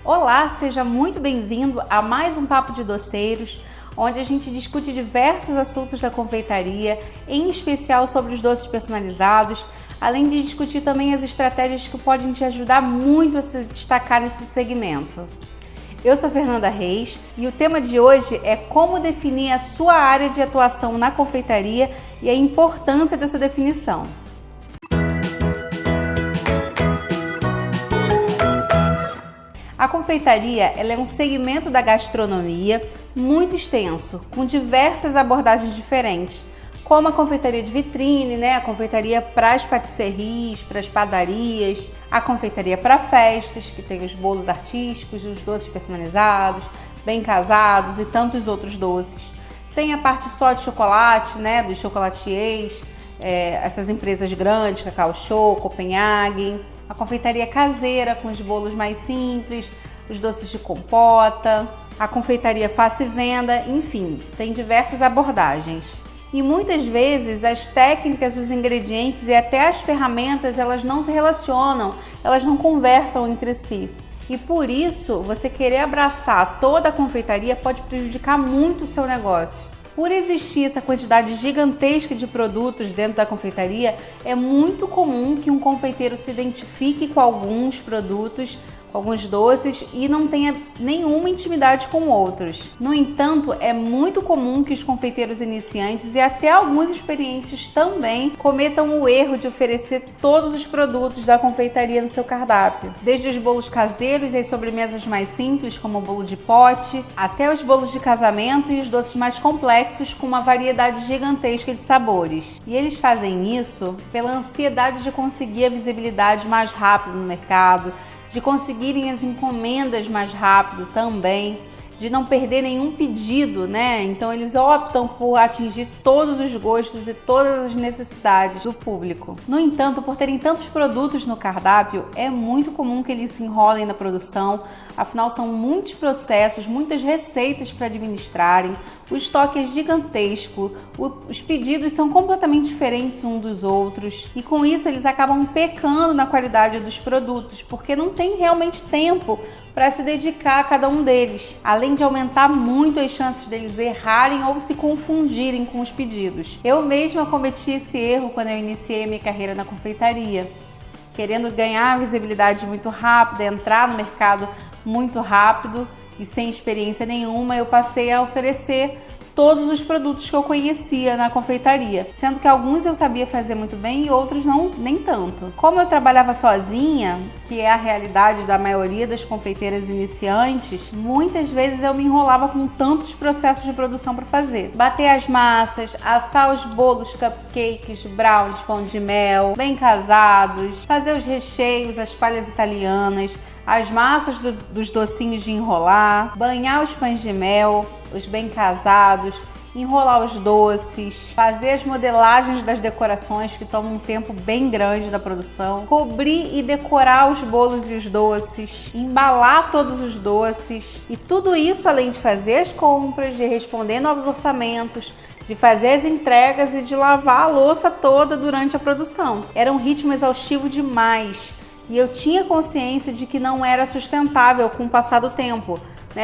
Olá, seja muito bem-vindo a mais um Papo de Doceiros, onde a gente discute diversos assuntos da confeitaria, em especial sobre os doces personalizados, além de discutir também as estratégias que podem te ajudar muito a se destacar nesse segmento. Eu sou Fernanda Reis e o tema de hoje é como definir a sua área de atuação na confeitaria e a importância dessa definição. A confeitaria ela é um segmento da gastronomia muito extenso, com diversas abordagens diferentes, como a confeitaria de vitrine, a confeitaria para as patisseries, para as padarias, a confeitaria para festas, que tem os bolos artísticos, os doces personalizados, bem casados e tantos outros doces. Tem a parte só de chocolate, dos chocolatiers, essas empresas grandes, Cacau Show, Copenhagen. A confeitaria caseira com os bolos mais simples, os doces de compota, a confeitaria fácil venda, enfim, tem diversas abordagens. E muitas vezes as técnicas, os ingredientes e até as ferramentas, elas não se relacionam, elas não conversam entre si. E por isso, você querer abraçar toda a confeitaria pode prejudicar muito o seu negócio. Por existir essa quantidade gigantesca de produtos dentro da confeitaria, é muito comum que um confeiteiro se identifique com alguns produtos, com alguns doces e não tenha nenhuma intimidade com outros. No entanto, é muito comum que os confeiteiros iniciantes e até alguns experientes também cometam o erro de oferecer todos os produtos da confeitaria no seu cardápio. Desde os bolos caseiros e as sobremesas mais simples, como o bolo de pote, até os bolos de casamento e os doces mais complexos com uma variedade gigantesca de sabores. E eles fazem isso pela ansiedade de conseguir a visibilidade mais rápido no mercado, de conseguirem as encomendas mais rápido também, de não perder nenhum pedido, Então eles optam por atingir todos os gostos e todas as necessidades do público. No entanto, por terem tantos produtos no cardápio, é muito comum que eles se enrolem na produção, afinal são muitos processos, muitas receitas para administrarem, o estoque é gigantesco, os pedidos são completamente diferentes uns dos outros e com isso eles acabam pecando na qualidade dos produtos, porque não tem realmente tempo para se dedicar a cada um deles, além de aumentar muito as chances deles errarem ou se confundirem com os pedidos. Eu mesma cometi esse erro quando eu iniciei a minha carreira na confeitaria, querendo ganhar visibilidade muito rápida, entrar no mercado muito rápido e sem experiência nenhuma, eu passei a oferecer todos os produtos que eu conhecia na confeitaria, sendo que alguns eu sabia fazer muito bem e outros não, nem tanto. Como eu trabalhava sozinha, que é a realidade da maioria das confeiteiras iniciantes, muitas vezes eu me enrolava com tantos processos de produção para fazer. Bater as massas, assar os bolos, cupcakes, brownies, pão de mel, bem casados, fazer os recheios, as palhas italianas, as massas dos docinhos de enrolar, banhar os pães de mel, os bem casados, enrolar os doces, fazer as modelagens das decorações que tomam um tempo bem grande da produção, cobrir e decorar os bolos e os doces, embalar todos os doces e tudo isso além de fazer as compras, de responder novos orçamentos, de fazer as entregas e de lavar a louça toda durante a produção. Era um ritmo exaustivo demais. E eu tinha consciência de que não era sustentável com o passar do tempo,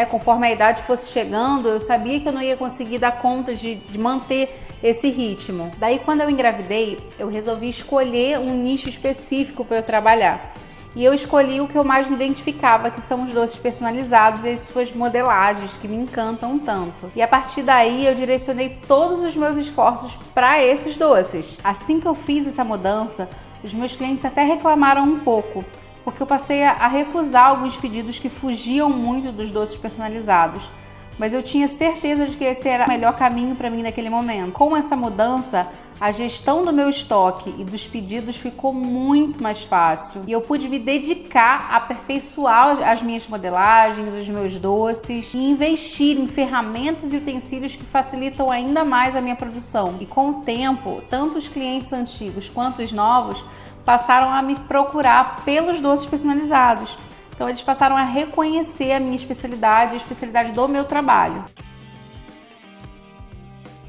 Conforme a idade fosse chegando, eu sabia que eu não ia conseguir dar conta de manter esse ritmo. Daí, quando eu engravidei, eu resolvi escolher um nicho específico para eu trabalhar. E eu escolhi o que eu mais me identificava, que são os doces personalizados e as suas modelagens, que me encantam tanto. E a partir daí, eu direcionei todos os meus esforços para esses doces. Assim que eu fiz essa mudança, os meus clientes até reclamaram um pouco, porque eu passei a recusar alguns pedidos que fugiam muito dos doces personalizados. Mas eu tinha certeza de que esse era o melhor caminho para mim naquele momento. Com essa mudança, a gestão do meu estoque e dos pedidos ficou muito mais fácil. E eu pude me dedicar a aperfeiçoar as minhas modelagens, os meus doces e investir em ferramentas e utensílios que facilitam ainda mais a minha produção. E com o tempo, tanto os clientes antigos quanto os novos passaram a me procurar pelos doces personalizados. Então eles passaram a reconhecer a minha especialidade, a especialidade do meu trabalho.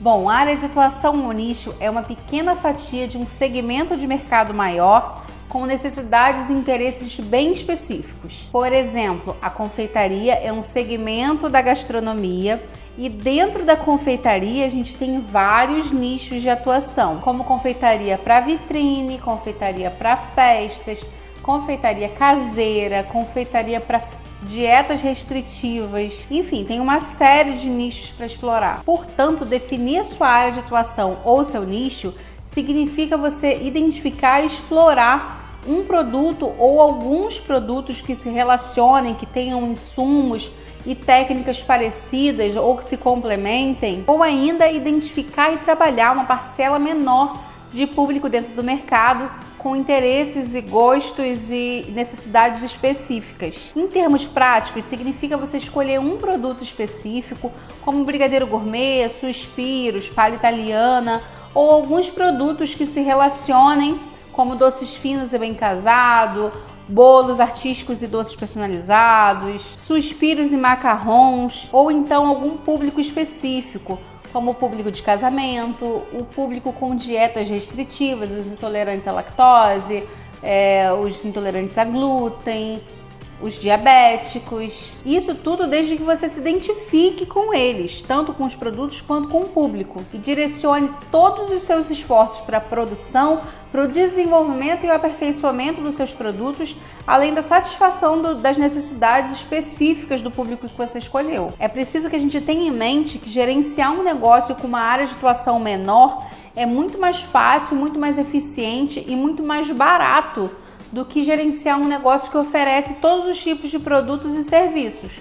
Bom, a área de atuação no nicho é uma pequena fatia de um segmento de mercado maior com necessidades e interesses bem específicos. Por exemplo, a confeitaria é um segmento da gastronomia e dentro da confeitaria a gente tem vários nichos de atuação, como confeitaria para vitrine, confeitaria para festas, confeitaria caseira, confeitaria para dietas restritivas, enfim, tem uma série de nichos para explorar. Portanto, definir a sua área de atuação ou seu nicho significa você identificar e explorar um produto ou alguns produtos que se relacionem, que tenham insumos e técnicas parecidas ou que se complementem, ou ainda identificar e trabalhar uma parcela menor de público dentro do mercado com interesses e gostos e necessidades específicas. Em termos práticos, significa você escolher um produto específico, como brigadeiro gourmet, suspiros, palha italiana, ou alguns produtos que se relacionem, como doces finos e bem casado, bolos artísticos e doces personalizados, suspiros e macarrons, ou então algum público específico, como o público de casamento, o público com dietas restritivas, os intolerantes à lactose, os intolerantes a glúten, os diabéticos. Isso tudo desde que você se identifique com eles, tanto com os produtos quanto com o público, e direcione todos os seus esforços para a produção, para o desenvolvimento e o aperfeiçoamento dos seus produtos, além da satisfação das necessidades específicas do público que você escolheu. É preciso que a gente tenha em mente que gerenciar um negócio com uma área de atuação menor é muito mais fácil, muito mais eficiente e muito mais barato do que gerenciar um negócio que oferece todos os tipos de produtos e serviços.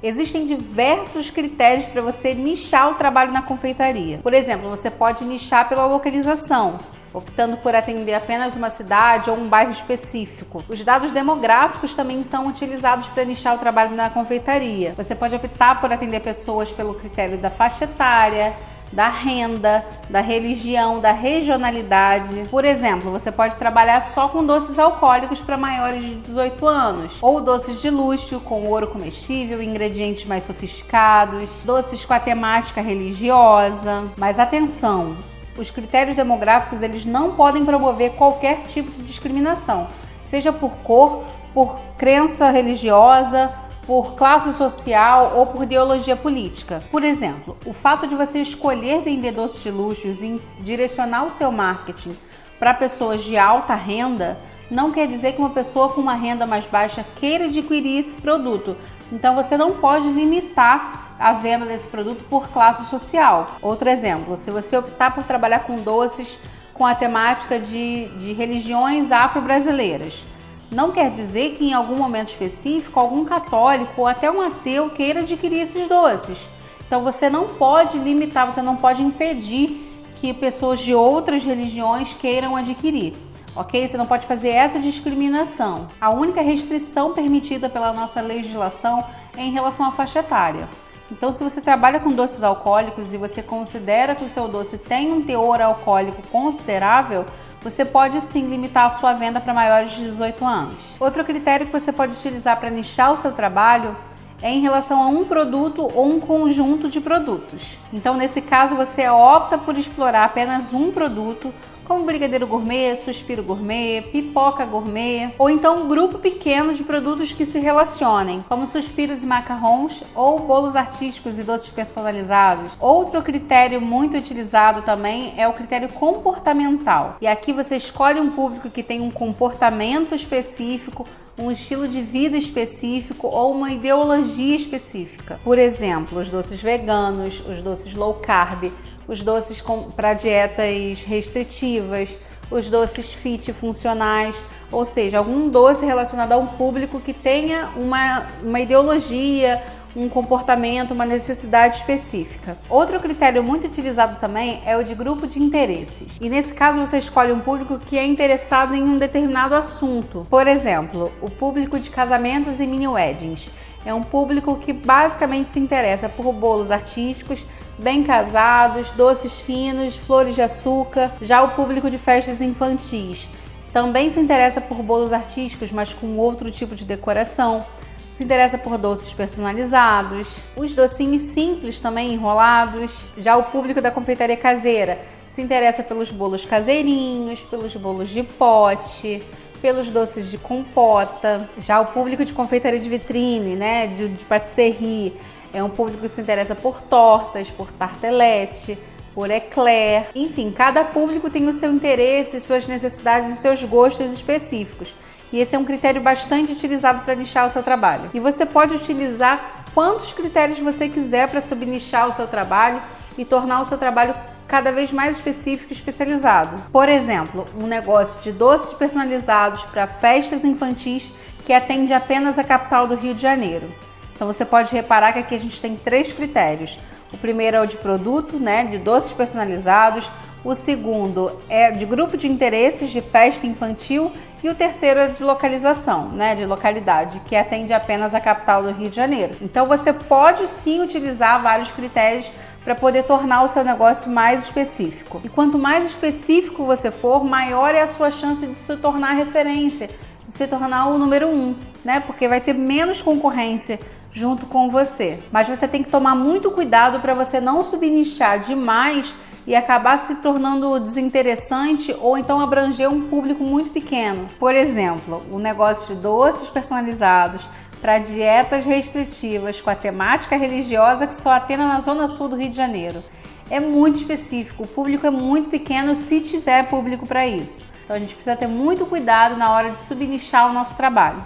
Existem diversos critérios para você nichar o trabalho na confeitaria. Por exemplo, você pode nichar pela localização, optando por atender apenas uma cidade ou um bairro específico. Os dados demográficos também são utilizados para nichar o trabalho na confeitaria. Você pode optar por atender pessoas pelo critério da faixa etária, da renda, da religião, da regionalidade. Por exemplo, você pode trabalhar só com doces alcoólicos para maiores de 18 anos, ou doces de luxo com ouro comestível e ingredientes mais sofisticados, doces com a temática religiosa. Mas atenção, os critérios demográficos eles não podem promover qualquer tipo de discriminação, seja por cor, por crença religiosa, por classe social ou por ideologia política. Por exemplo, o fato de você escolher vender doces de luxo e direcionar o seu marketing para pessoas de alta renda não quer dizer que uma pessoa com uma renda mais baixa queira adquirir esse produto. Então você não pode limitar a venda desse produto por classe social. Outro exemplo, se você optar por trabalhar com doces com a temática de religiões afro-brasileiras, não quer dizer que em algum momento específico algum católico ou até um ateu queira adquirir esses doces. Então você não pode limitar, você não pode impedir que pessoas de outras religiões queiram adquirir, ok? Você não pode fazer essa discriminação. A única restrição permitida pela nossa legislação é em relação à faixa etária. Então, se você trabalha com doces alcoólicos e você considera que o seu doce tem um teor alcoólico considerável, você pode sim limitar a sua venda para maiores de 18 anos. Outro critério que você pode utilizar para nichar o seu trabalho é em relação a um produto ou um conjunto de produtos. Então, nesse caso, você opta por explorar apenas um produto, como brigadeiro gourmet, suspiro gourmet, pipoca gourmet, ou então um grupo pequeno de produtos que se relacionem, como suspiros e macarrons, ou bolos artísticos e doces personalizados. Outro critério muito utilizado também é o critério comportamental. E aqui você escolhe um público que tem um comportamento específico, um estilo de vida específico ou uma ideologia específica. Por exemplo, os doces veganos, os doces low carb, os doces para dietas restritivas, os doces fit funcionais, ou seja, algum doce relacionado a um público que tenha uma ideologia, um comportamento, uma necessidade específica. Outro critério muito utilizado também é o de grupo de interesses. E nesse caso você escolhe um público que é interessado em um determinado assunto. Por exemplo, o público de casamentos e mini weddings. É um público que basicamente se interessa por bolos artísticos, bem casados, doces finos, flores de açúcar. Já o público de festas infantis também se interessa por bolos artísticos, mas com outro tipo de decoração. se interessa por doces personalizados, os docinhos simples também enrolados. Já o público da confeitaria caseira se interessa pelos bolos caseirinhos, pelos bolos de pote, pelos doces de compota. Já o público de confeitaria de vitrine, né, de patisserie, é um público que se interessa por tortas, por tartelete, por eclair. Enfim, cada público tem o seu interesse, suas necessidades e seus gostos específicos. E esse é um critério bastante utilizado para nichar o seu trabalho. E você pode utilizar quantos critérios você quiser para subnichar o seu trabalho e tornar o seu trabalho cada vez mais específico e especializado. Por exemplo, um negócio de doces personalizados para festas infantis que atende apenas a capital do Rio de Janeiro. Então você pode reparar que aqui a gente tem 3 critérios. O primeiro é o de produto, né, de doces personalizados. O segundo é de grupo de interesses de festa infantil e o terceiro é de localização, né, de localidade, que atende apenas a capital do Rio de Janeiro. Então você pode sim utilizar vários critérios para poder tornar o seu negócio mais específico. E quanto mais específico você for, maior é a sua chance de se tornar referência, de se tornar o número 1, né, porque vai ter menos concorrência junto com você. Mas você tem que tomar muito cuidado para você não subnichar demais e acabar se tornando desinteressante ou então abranger um público muito pequeno. Por exemplo, o negócio de doces personalizados para dietas restritivas com a temática religiosa que só atende na zona sul do Rio de Janeiro. É muito específico, o público é muito pequeno se tiver público para isso. Então a gente precisa ter muito cuidado na hora de subnichar o nosso trabalho.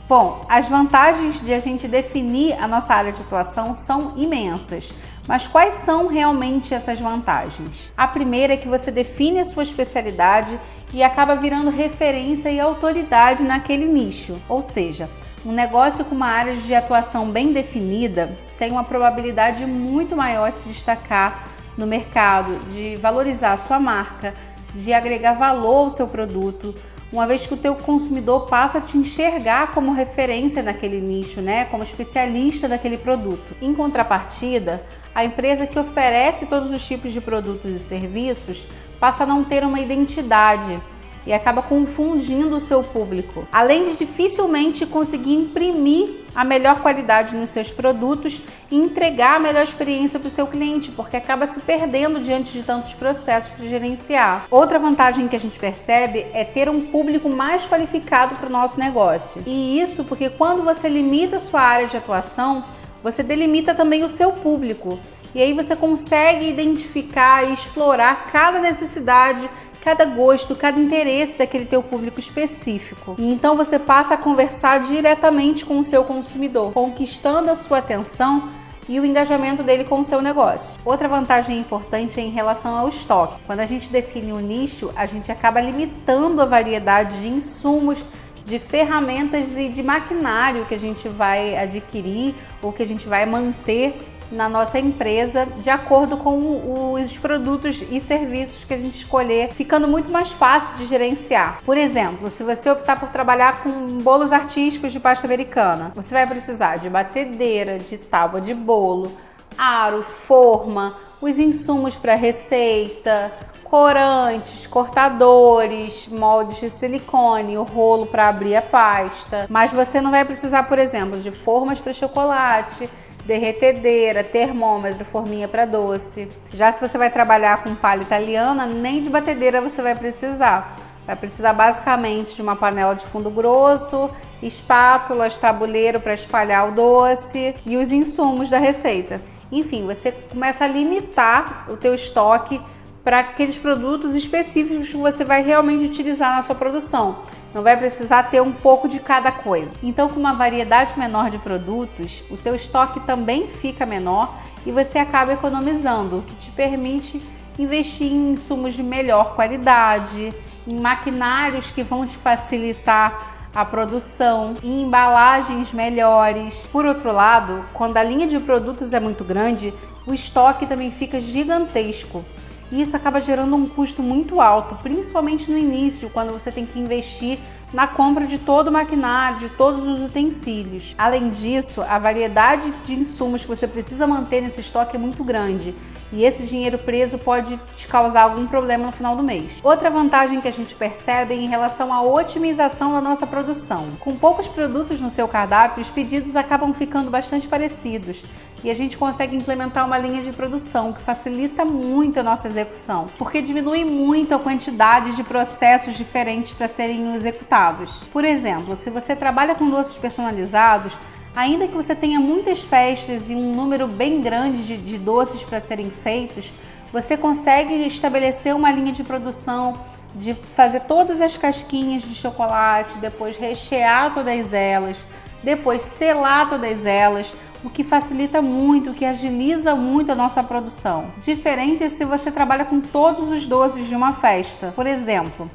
Bom, as vantagens de a gente definir a nossa área de atuação são imensas. Mas quais são realmente essas vantagens? A primeira é que você define a sua especialidade e acaba virando referência e autoridade naquele nicho. Ou seja, um negócio com uma área de atuação bem definida tem uma probabilidade muito maior de se destacar no mercado, de valorizar a sua marca, de agregar valor ao seu produto, uma vez que o teu consumidor passa a te enxergar como referência naquele nicho, né? Como especialista daquele produto. Em contrapartida, a empresa que oferece todos os tipos de produtos e serviços passa a não ter uma identidade e acaba confundindo o seu público, além de dificilmente conseguir imprimir a melhor qualidade nos seus produtos e entregar a melhor experiência para o seu cliente, porque acaba se perdendo diante de tantos processos para gerenciar. Outra vantagem que a gente percebe é ter um público mais qualificado para o nosso negócio. E isso porque quando você limita a sua área de atuação, você delimita também o seu público. E aí você consegue identificar e explorar cada necessidade, cada gosto, cada interesse daquele teu público específico. E então você passa a conversar diretamente com o seu consumidor, conquistando a sua atenção e o engajamento dele com o seu negócio. Outra vantagem importante é em relação ao estoque. Quando a gente define um nicho, a gente acaba limitando a variedade de insumos, de ferramentas e de maquinário que a gente vai adquirir ou que a gente vai manter na nossa empresa de acordo com os produtos e serviços que a gente escolher, ficando muito mais fácil de gerenciar. Por exemplo, se você optar por trabalhar com bolos artísticos de pasta americana, você vai precisar de batedeira, de tábua de bolo, aro, forma, os insumos para receita, corantes, cortadores, moldes de silicone, o rolo para abrir a pasta. Mas você não vai precisar, por exemplo, de formas para chocolate, derretedeira, termômetro, forminha para doce. Já se você vai trabalhar com palha italiana, nem de batedeira você vai precisar. Vai precisar basicamente de uma panela de fundo grosso, espátulas, tabuleiro para espalhar o doce e os insumos da receita. Enfim, você começa a limitar o teu estoque para aqueles produtos específicos que você vai realmente utilizar na sua produção. Não vai precisar ter um pouco de cada coisa. Então, com uma variedade menor de produtos, o teu estoque também fica menor e você acaba economizando, o que te permite investir em insumos de melhor qualidade, em maquinários que vão te facilitar a produção, em embalagens melhores. Por outro lado, quando a linha de produtos é muito grande, o estoque também fica gigantesco. E isso acaba gerando um custo muito alto, principalmente no início, quando você tem que investir na compra de todo o maquinário, de todos os utensílios. Além disso, a variedade de insumos que você precisa manter nesse estoque é muito grande. E esse dinheiro preso pode te causar algum problema no final do mês. Outra vantagem que a gente percebe é em relação à otimização da nossa produção. Com poucos produtos no seu cardápio, os pedidos acabam ficando bastante parecidos e a gente consegue implementar uma linha de produção que facilita muito a nossa execução, porque diminui muito a quantidade de processos diferentes para serem executados. Por exemplo, se você trabalha com doces personalizados, ainda que você tenha muitas festas e um número bem grande de doces para serem feitos, você consegue estabelecer uma linha de produção, de fazer todas as casquinhas de chocolate, depois rechear todas elas, depois selar todas elas, o que facilita muito, o que agiliza muito a nossa produção. Diferente é se você trabalha com todos os doces de uma festa. Por exemplo,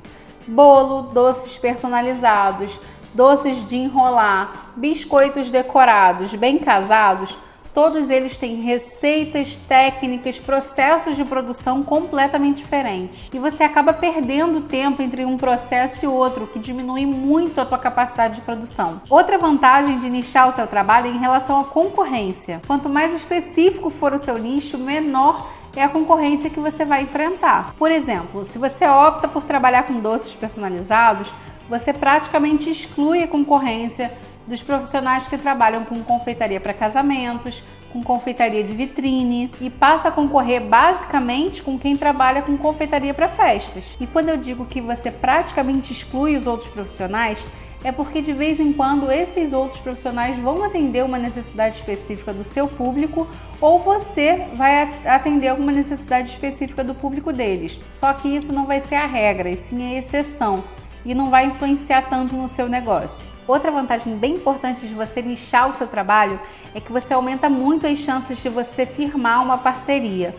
bolo, doces personalizados, doces de enrolar, biscoitos decorados, bem casados, todos eles têm receitas, técnicas, processos de produção completamente diferentes. E você acaba perdendo tempo entre um processo e outro, o que diminui muito a tua capacidade de produção. Outra vantagem de nichar o seu trabalho é em relação à concorrência. Quanto mais específico for o seu nicho, menor é a concorrência que você vai enfrentar. Por exemplo, se você opta por trabalhar com doces personalizados, você praticamente exclui a concorrência dos profissionais que trabalham com confeitaria para casamentos, com confeitaria de vitrine e passa a concorrer basicamente com quem trabalha com confeitaria para festas. E quando eu digo que você praticamente exclui os outros profissionais, é porque de vez em quando esses outros profissionais vão atender uma necessidade específica do seu público ou você vai atender alguma necessidade específica do público deles. Só que isso não vai ser a regra, e sim a exceção, e não vai influenciar tanto no seu negócio. Outra vantagem bem importante de você nichar o seu trabalho é que você aumenta muito as chances de você firmar uma parceria.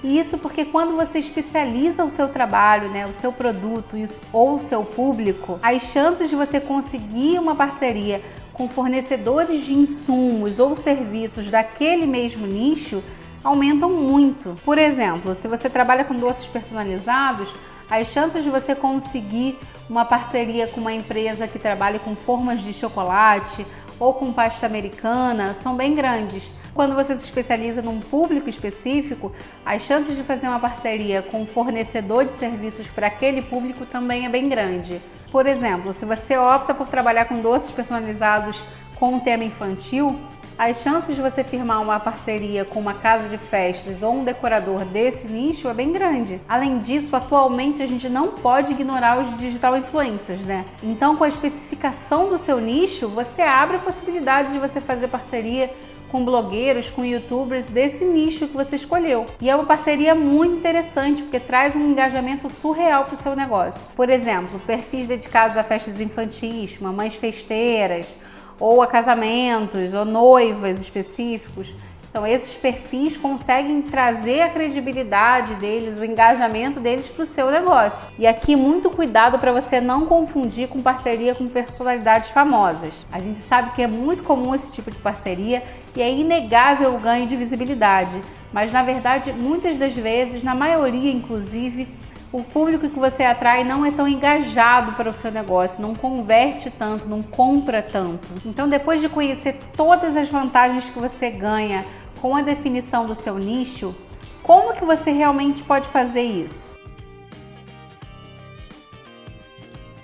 E isso porque quando você especializa o seu trabalho, o seu produto ou o seu público, as chances de você conseguir uma parceria com fornecedores de insumos ou serviços daquele mesmo nicho aumentam muito. Por exemplo, se você trabalha com doces personalizados, as chances de você conseguir uma parceria com uma empresa que trabalhe com formas de chocolate ou com pasta americana são bem grandes. Quando você se especializa num público específico, as chances de fazer uma parceria com um fornecedor de serviços para aquele público também é bem grande. Por exemplo, se você opta por trabalhar com doces personalizados com um tema infantil, as chances de você firmar uma parceria com uma casa de festas ou um decorador desse nicho é bem grande. Além disso, atualmente a gente não pode ignorar os digital influencers, Então, com a especificação do seu nicho, você abre a possibilidade de você fazer parceria com blogueiros, com youtubers desse nicho que você escolheu. E é uma parceria muito interessante, porque traz um engajamento surreal para o seu negócio. Por exemplo, perfis dedicados a festas infantis, mamães festeiras, ou a casamentos, ou noivas específicos. Então esses perfis conseguem trazer a credibilidade deles, o engajamento deles para o seu negócio. E aqui muito cuidado para você não confundir com parceria com personalidades famosas. A gente sabe que é muito comum esse tipo de parceria e é inegável o ganho de visibilidade. Mas na verdade, muitas das vezes, na maioria inclusive, o público que você atrai não é tão engajado para o seu negócio, não converte tanto, não compra tanto. Então, depois de conhecer todas as vantagens que você ganha com a definição do seu nicho, como que você realmente pode fazer isso?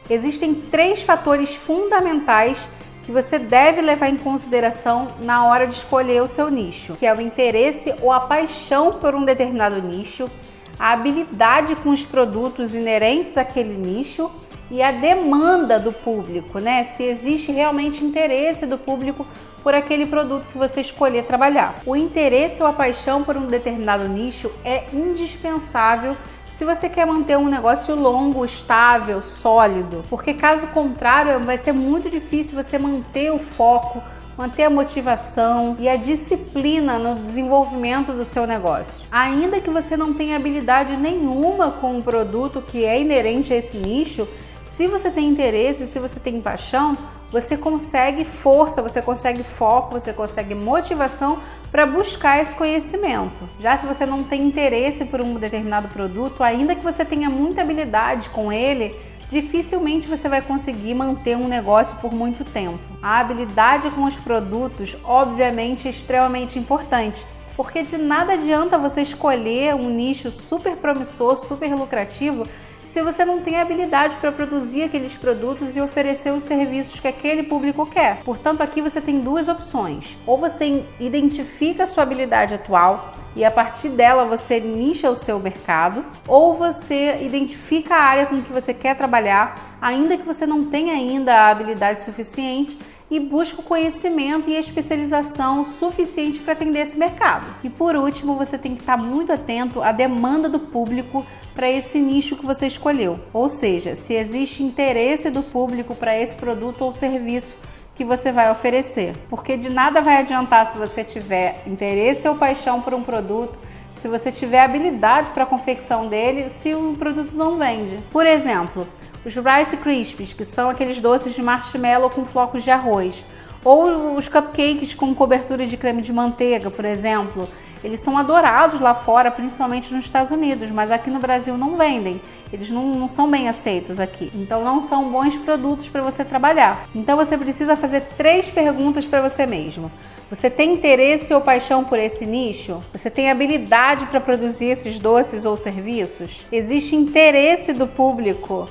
Existem 3 fatores fundamentais que você deve levar em consideração na hora de escolher o seu nicho, que é o interesse ou a paixão por um determinado nicho, a habilidade com os produtos inerentes àquele nicho e a demanda do público, Se existe realmente interesse do público por aquele produto que você escolher trabalhar. O interesse ou a paixão por um determinado nicho é indispensável se você quer manter um negócio longo, estável, sólido, porque caso contrário vai ser muito difícil você manter o foco, manter a motivação e a disciplina no desenvolvimento do seu negócio. Ainda que você não tenha habilidade nenhuma com o produto que é inerente a esse nicho, se você tem interesse, se você tem paixão, você consegue força, você consegue foco, você consegue motivação para buscar esse conhecimento. Já se você não tem interesse por um determinado produto, ainda que você tenha muita habilidade com ele, dificilmente você vai conseguir manter um negócio por muito tempo. A habilidade com os produtos, obviamente, é extremamente importante, Porque de nada adianta você escolher um nicho super promissor, super lucrativo, se você não tem habilidade para produzir aqueles produtos e oferecer os serviços que aquele público quer. Portanto, aqui você tem duas opções. Ou você identifica a sua habilidade atual e a partir dela você nicha o seu mercado, ou você identifica a área com que você quer trabalhar, ainda que você não tenha ainda a habilidade suficiente, e busca o conhecimento e a especialização suficiente para atender esse mercado. E por último, você tem que estar muito atento à demanda do público para esse nicho que você escolheu. Ou seja, se existe interesse do público para esse produto ou serviço que você vai oferecer. Porque de nada vai adiantar se você tiver interesse ou paixão por um produto, se você tiver habilidade para a confecção dele, se o produto não vende. Por exemplo, os Rice Krispies, que são aqueles doces de marshmallow com flocos de arroz, ou os cupcakes com cobertura de creme de manteiga, por exemplo. Eles são adorados lá fora, principalmente nos Estados Unidos, mas aqui no Brasil não vendem. Eles não são bem aceitos aqui. Então não são bons produtos para você trabalhar. Então você precisa fazer 3 perguntas para você mesmo. Você tem interesse ou paixão por esse nicho? Você tem habilidade para produzir esses doces ou serviços? Existe interesse do público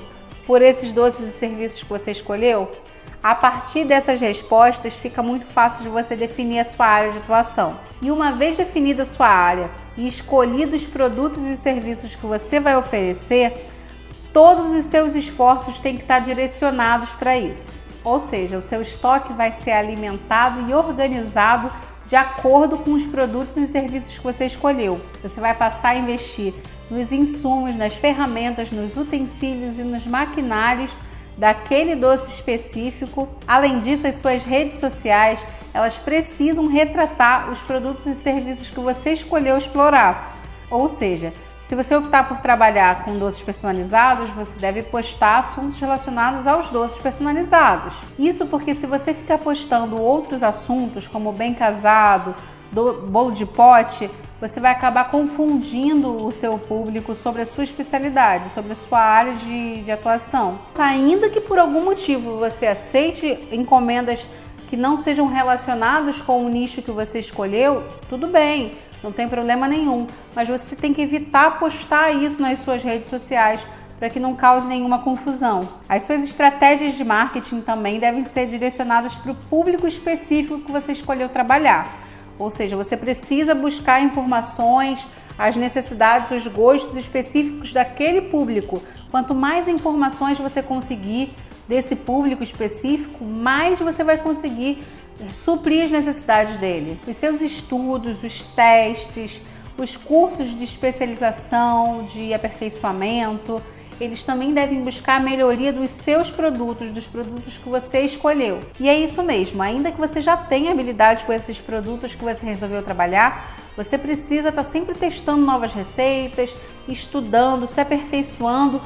por esses doces e serviços que você escolheu? A partir dessas respostas, fica muito fácil de você definir a sua área de atuação. E uma vez definida a sua área e escolhidos os produtos e os serviços que você vai oferecer, todos os seus esforços têm que estar direcionados para isso. Ou seja, o seu estoque vai ser alimentado e organizado de acordo com os produtos e serviços que você escolheu. Você vai passar a investir nos insumos, nas ferramentas, nos utensílios e nos maquinários daquele doce específico. Além disso, as suas redes sociais, elas precisam retratar os produtos e serviços que você escolheu explorar. Ou seja, se você optar por trabalhar com doces personalizados, você deve postar assuntos relacionados aos doces personalizados. Isso porque se você ficar postando outros assuntos, como bem casado, bolo de pote, você vai acabar confundindo o seu público sobre a sua especialidade, sobre a sua área de atuação. Ainda que por algum motivo você aceite encomendas que não sejam relacionadas com o nicho que você escolheu, tudo bem, não tem problema nenhum. Mas você tem que evitar postar isso nas suas redes sociais para que não cause nenhuma confusão. As suas estratégias de marketing também devem ser direcionadas para o público específico que você escolheu trabalhar. Ou seja, você precisa buscar informações, as necessidades, os gostos específicos daquele público. Quanto mais informações você conseguir desse público específico, mais você vai conseguir suprir as necessidades dele. Os seus estudos, os testes, os cursos de especialização, de aperfeiçoamento, eles também devem buscar a melhoria dos seus produtos, dos produtos que você escolheu. E é isso mesmo, ainda que você já tenha habilidade com esses produtos que você resolveu trabalhar, você precisa estar sempre testando novas receitas, estudando, se aperfeiçoando,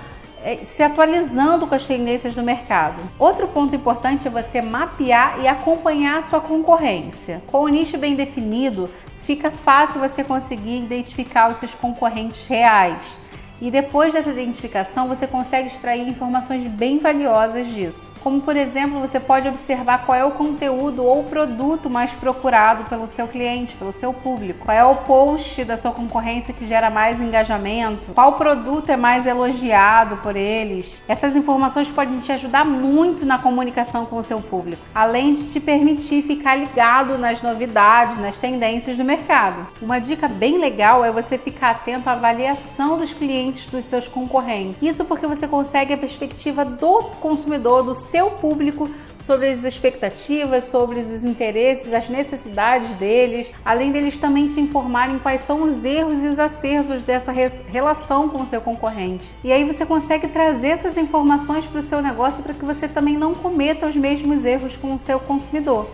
se atualizando com as tendências do mercado. Outro ponto importante é você mapear e acompanhar a sua concorrência. Com o nicho bem definido, fica fácil você conseguir identificar os seus concorrentes reais. E depois dessa identificação, você consegue extrair informações bem valiosas disso. Como, por exemplo, você pode observar qual é o conteúdo ou produto mais procurado pelo seu cliente, pelo seu público. Qual é o post da sua concorrência que gera mais engajamento. Qual produto é mais elogiado por eles. Essas informações podem te ajudar muito na comunicação com o seu público, além de te permitir ficar ligado nas novidades, nas tendências do mercado. Uma dica bem legal é você ficar atento à avaliação dos clientes dos seus concorrentes. Isso porque você consegue a perspectiva do consumidor, do seu público, sobre as expectativas, sobre os interesses, as necessidades deles, além deles também te informarem quais são os erros e os acertos dessa relação com o seu concorrente. E aí você consegue trazer essas informações para o seu negócio para que você também não cometa os mesmos erros com o seu consumidor.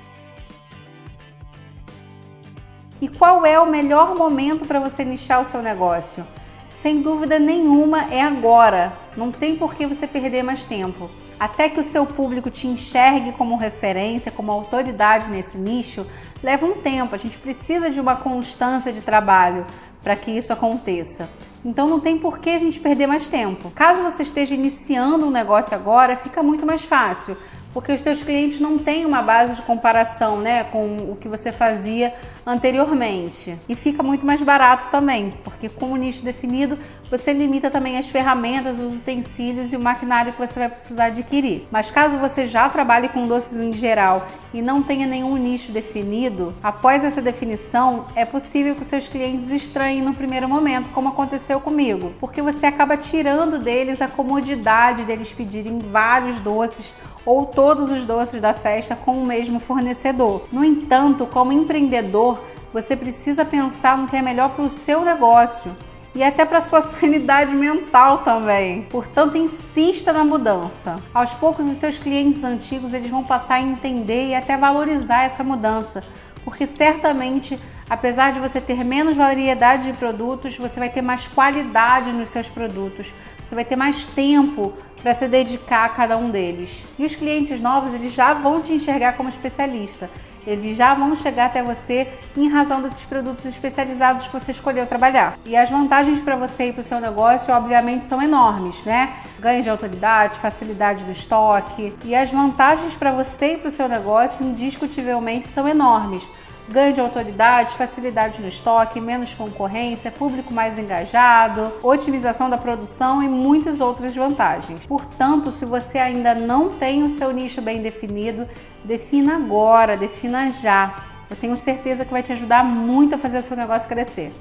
E qual é o melhor momento para você nichar o seu negócio? Sem dúvida nenhuma é agora, não tem por que você perder mais tempo. Até que o seu público te enxergue como referência, como autoridade nesse nicho, leva um tempo, a gente precisa de uma constância de trabalho para que isso aconteça. Então não tem por que a gente perder mais tempo. Caso você esteja iniciando um negócio agora, fica muito mais fácil, porque os teus clientes não têm uma base de comparação, né, com o que você fazia anteriormente. E fica muito mais barato também, porque com o nicho definido, você limita também as ferramentas, os utensílios e o maquinário que você vai precisar adquirir. Mas caso você já trabalhe com doces em geral e não tenha nenhum nicho definido, após essa definição, é possível que os seus clientes estranhem no primeiro momento, como aconteceu comigo, porque você acaba tirando deles a comodidade deles pedirem vários doces ou todos os doces da festa com o mesmo fornecedor. No entanto, como empreendedor, você precisa pensar no que é melhor para o seu negócio e até para a sua sanidade mental também. Portanto, insista na mudança. Aos poucos, os seus clientes antigos eles vão passar a entender e até valorizar essa mudança, porque certamente, apesar de você ter menos variedade de produtos, você vai ter mais qualidade nos seus produtos, você vai ter mais tempo para se dedicar a cada um deles. E os clientes novos, eles já vão te enxergar como especialista. Eles já vão chegar até você em razão desses produtos especializados que você escolheu trabalhar. E as vantagens para você e para o seu negócio, obviamente, são enormes, né? Ganho de autoridade, facilidade do estoque. E as vantagens para você e para o seu negócio, indiscutivelmente, são enormes. Ganho de autoridade, facilidade no estoque, menos concorrência, público mais engajado, otimização da produção e muitas outras vantagens. Portanto, se você ainda não tem o seu nicho bem definido, defina agora, defina já. Eu tenho certeza que vai te ajudar muito a fazer o seu negócio crescer.